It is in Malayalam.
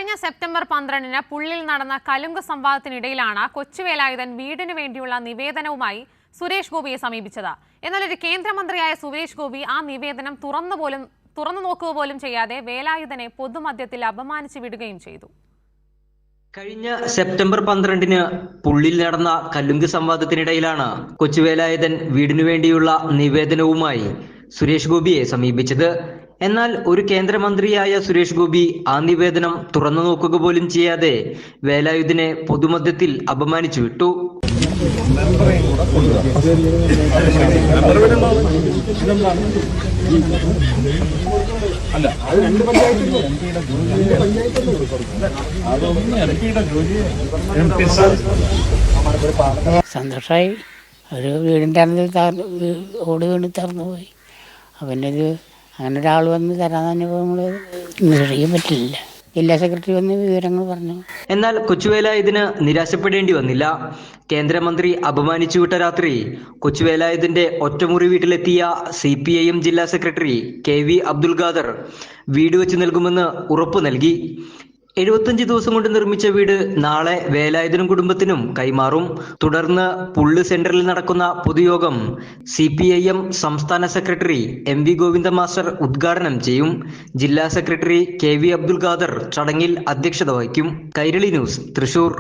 കഴിഞ്ഞ സെപ്റ്റംബർ 12-ന് പുള്ളിൽ നടന്ന കലുങ്ക് സംവാദത്തിനിടയിലാണ് കൊച്ചുവേലായുധൻ വീടിനു വേണ്ടിയുള്ള നിവേദനവുമായി സുരേഷ് ഗോപിയെ സമീപിച്ചത്. എന്നാൽ ഒരു കേന്ദ്രമന്ത്രിയായ സുരേഷ് ഗോപി ആ നിവേദനം തുറന്നു നോക്കുക പോലും ചെയ്യാതെ വേലായുധനെ പൊതുമധ്യത്തിൽ അപമാനിച്ചു വിടുകയും ചെയ്തു. കഴിഞ്ഞ സെപ്റ്റംബർ 12-ന് പുള്ളിൽ നടന്ന കലുങ്ക് സംവാദത്തിനിടയിലാണ് കൊച്ചുവേലായുധൻ വീടിനു വേണ്ടിയുള്ള നിവേദനവുമായി സുരേഷ് ഗോപിയെ സമീപിച്ചത്. എന്നാൽ ഒരു കേന്ദ്രമന്ത്രിയായ സുരേഷ് ഗോപി ആ നിവേദനം തുറന്നു നോക്കുക പോലും ചെയ്യാതെ വേലായുധനെ പൊതുമധ്യത്തിൽ അപമാനിച്ചു വിട്ടു. സന്തോഷമായി. ഒരു വീടിൻ്റെ ഓട് വീണ് തറന്നു പോയി. അവനൊരു അങ്ങനെ ഒരാൾ വന്ന് തരാൻ തന്നെ നമ്മൾ നിശ്ചയിക്കാൻ പറ്റില്ല. ജില്ലാ സെക്രട്ടറി വന്ന് വിവരങ്ങൾ പറഞ്ഞു. എന്നാൽ കൊച്ചുവേലായുധന് നിരാശപ്പെടേണ്ടി വന്നില്ല. കേന്ദ്രമന്ത്രി അപമാനിച്ചു വിട്ട രാത്രി കൊച്ചുവേലായുധന്റെ ഒറ്റമുറി വീട്ടിലെത്തിയ CPIM ജില്ലാ സെക്രട്ടറി KV അബ്ദുൽ ഖാദർ വീട് വെച്ച് നൽകുമെന്ന് ഉറപ്പു നൽകി. 75 ദിവസം കൊണ്ട് നിർമ്മിച്ച വീട് നാളെ വേലായുധനും കുടുംബത്തിനും കൈമാറും. തുടർന്ന് പുള്ള് സെന്ററിൽ നടക്കുന്ന പൊതുയോഗം CPIM സംസ്ഥാന സെക്രട്ടറി MV ഗോവിന്ദ മാസ്റ്റർ ഉദ്ഘാടനം ചെയ്യും. ജില്ലാ സെക്രട്ടറി KV അബ്ദുൽ ഖാദർ ചടങ്ങിൽ അധ്യക്ഷത വഹിക്കും. കൈരളി ന്യൂസ്, തൃശൂർ.